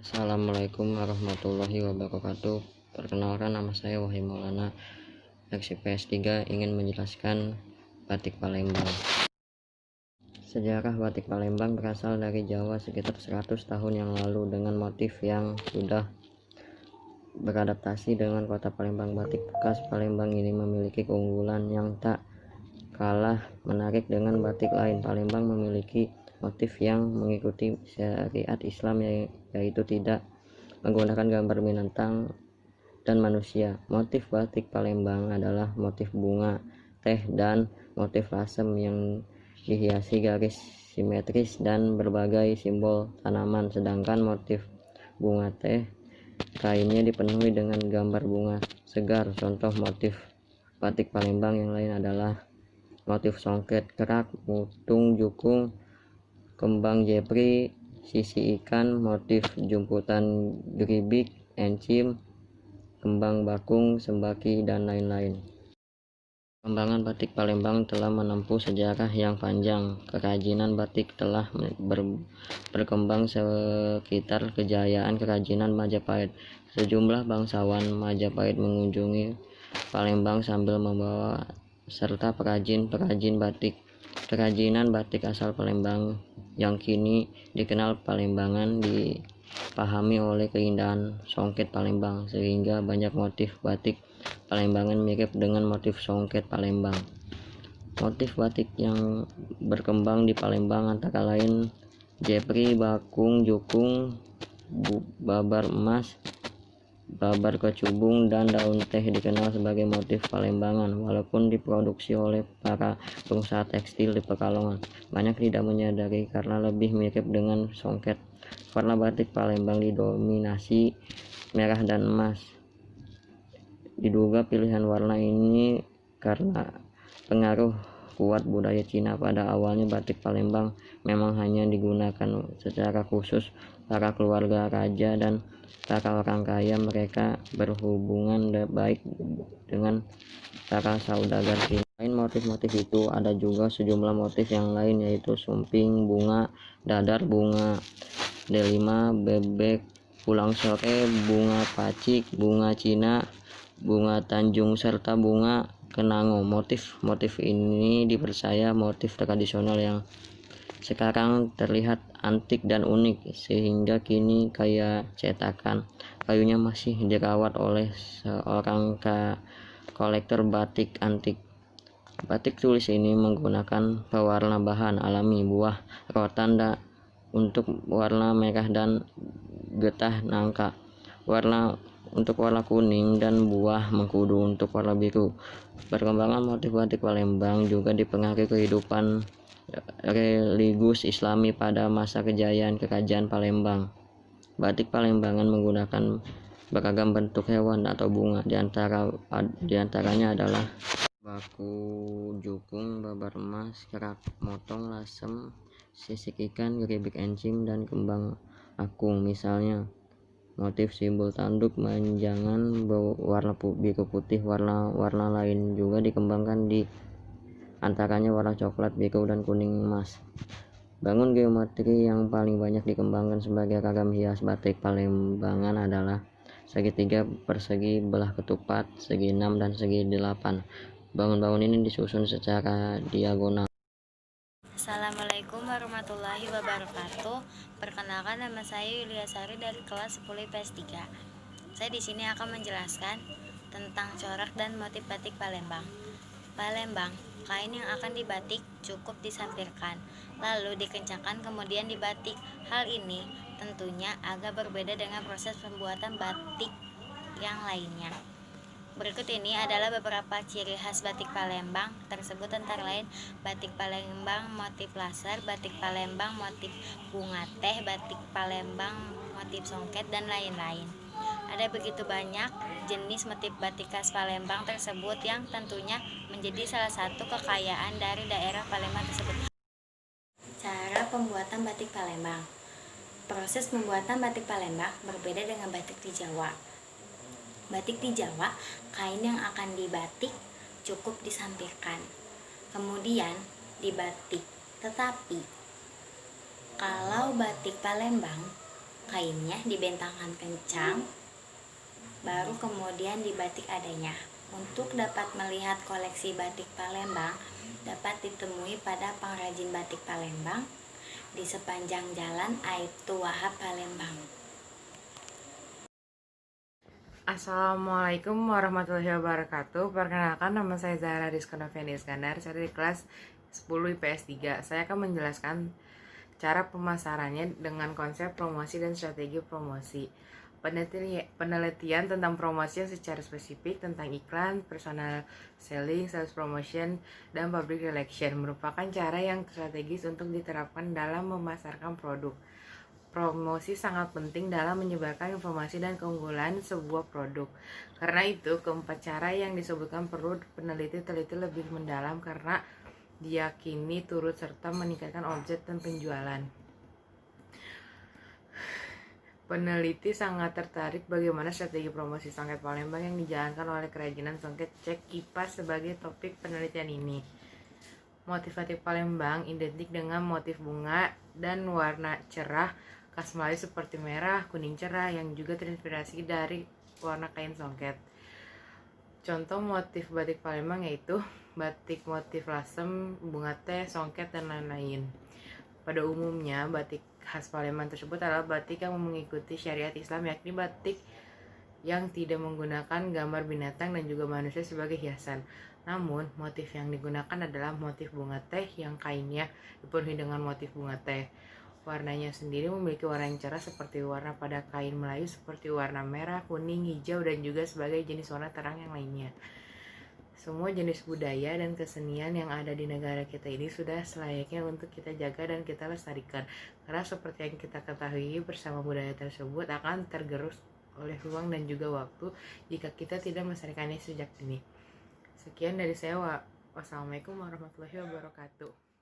Assalamualaikum warahmatullahi wabarakatuh. Perkenalkan, nama saya Wahyu Maulana, XPS3, ingin menjelaskan batik Palembang. Sejarah batik Palembang berasal dari Jawa sekitar 100 tahun yang lalu dengan motif yang sudah beradaptasi dengan kota Palembang. Batik khas Palembang ini memiliki keunggulan yang tak kalah menarik dengan batik lain. Palembang memiliki motif yang mengikuti syariat Islam, yaitu tidak menggunakan gambar binatang dan manusia. Motif batik Palembang adalah motif bunga, teh, dan motif lasem yang dihiasi garis simetris dan berbagai simbol tanaman. Sedangkan motif bunga teh kainnya dipenuhi dengan gambar bunga segar. Contoh motif batik Palembang yang lain adalah motif songket, kerak, mutung, jukung, kembang jepri, sisi ikan, motif jumputan geribik, encim, kembang bakung, sembaki, dan lain-lain. Perkembangan batik Palembang telah menempuh sejarah yang panjang. Kerajinan batik telah berkembang sekitar kejayaan kerajinan Majapahit. Sejumlah bangsawan Majapahit mengunjungi Palembang sambil membawa serta perajin-perajin batik. Kerajinan batik asal Palembang yang kini dikenal Palembangan dipahami oleh keindahan songket Palembang, sehingga banyak motif batik Palembangan mirip dengan motif songket Palembang. Motif batik yang berkembang di Palembang antara lain jepri, bakung, jukung, babar emas, babar kecubung, dan daun teh dikenal sebagai motif Palembangan. Walaupun diproduksi oleh para pengusaha tekstil di Pekalongan, banyak tidak menyadari karena lebih mirip dengan songket. Warna batik Palembang didominasi merah dan emas. Diduga pilihan warna ini karena pengaruh kuat budaya Cina. Pada awalnya batik Palembang memang hanya digunakan secara khusus para keluarga raja dan para orang kaya. Mereka berhubungan baik dengan para saudagar Cina. Selain motif-motif itu, ada juga sejumlah motif yang lain, yaitu sumping, bunga dadar, bunga delima, bebek pulang sore, bunga pacik, bunga Cina, bunga Tanjung, serta bunga kenango. Motif-motif ini dipercaya motif tradisional yang sekarang terlihat antik dan unik, sehingga kini kayak cetakan kayunya masih dirawat oleh seorang kolektor batik antik. Batik tulis ini menggunakan pewarna bahan alami buah rotan untuk warna merah dan getah nangka, untuk warna kuning, dan buah mengkudu untuk warna biru. Perkembangan motif batik Palembang juga dipengaruhi kehidupan religius Islami pada masa kejayaan kerajaan Palembang. Batik Palembangan menggunakan beragam bentuk hewan atau bunga, diantaranya adalah baku, jukung, babar emas, kerak, motong, lasem, sisik ikan, geribik, encim, dan kembang akung. Misalnya motif simbol tanduk menjangan berwarna biru putih. Warna lain juga dikembangkan, di antaranya warna coklat, biru, dan kuning emas. Bangun geometri yang paling banyak dikembangkan sebagai ragam hias batik Palembangan adalah segitiga, persegi, belah ketupat, segi 6, dan segi 8. Bangun-bangun ini disusun secara diagonal. Assalamualaikum warahmatullahi wabarakatuh. Perkenalkan, nama saya Yulia Sari dari kelas 10 IPS 3. Saya di sini akan menjelaskan tentang corak dan motif batik Palembang. Palembang, kain yang akan dibatik cukup disampirkan, lalu dikencangkan kemudian dibatik. Hal ini tentunya agak berbeda dengan proses pembuatan batik yang lainnya. Berikut ini adalah beberapa ciri khas batik Palembang tersebut, antara lain batik Palembang motif laser, batik Palembang motif bunga teh, batik Palembang motif songket, dan lain-lain. Ada begitu banyak jenis motif batik khas Palembang tersebut yang tentunya menjadi salah satu kekayaan dari daerah Palembang tersebut. Cara pembuatan batik Palembang. Proses pembuatan batik Palembang berbeda dengan batik di Jawa. Batik di Jawa, kain yang akan dibatik cukup disampirkan, kemudian dibatik. Tetapi kalau batik Palembang, kainnya dibentangkan kencang, baru kemudian dibatik adanya. Untuk dapat melihat koleksi batik Palembang dapat ditemui pada pengrajin batik Palembang di sepanjang jalan Aibtu Wahab Palembang. Assalamualaikum warahmatullahi wabarakatuh. Perkenalkan, nama saya Zahra Rizka Noviani Iskandar. Saya dari kelas 10 IPS 3. Saya akan menjelaskan cara pemasarannya dengan konsep promosi dan strategi promosi. Penelitian tentang promosi yang secara spesifik tentang iklan, personal selling, sales promotion, dan public relation merupakan cara yang strategis untuk diterapkan dalam memasarkan produk. Promosi sangat penting dalam menyebarkan informasi dan keunggulan sebuah produk. Karena itu, keempat cara yang disebutkan perlu peneliti-teliti lebih mendalam karena diyakini turut serta meningkatkan omset dan penjualan. Peneliti sangat tertarik bagaimana strategi promosi songket Palembang yang dijalankan oleh kerajinan songket Cek Kipas sebagai topik penelitian ini. Motif batik Palembang identik dengan motif bunga dan warna cerah khas Melayu seperti merah, kuning cerah yang juga terinspirasi dari warna kain songket. Contoh motif batik Palembang yaitu batik motif lasem, bunga teh, songket, dan lain-lain. Pada umumnya, batik khas Palembang tersebut adalah batik yang mengikuti syariat Islam, yakni batik yang tidak menggunakan gambar binatang dan juga manusia sebagai hiasan. Namun, motif yang digunakan adalah motif bunga teh yang kainnya dipenuhi dengan motif bunga teh. Warnanya sendiri memiliki warna yang cerah seperti warna pada kain Melayu seperti warna merah, kuning, hijau, dan juga sebagai jenis warna terang yang lainnya. Semua jenis budaya dan kesenian yang ada di negara kita ini sudah selayaknya untuk kita jaga dan kita lestarikan. Karena seperti yang kita ketahui bersama, budaya tersebut akan tergerus oleh ruang dan juga waktu jika kita tidak melestarikannya sejak dini. Sekian dari saya. Wassalamualaikum warahmatullahi wabarakatuh.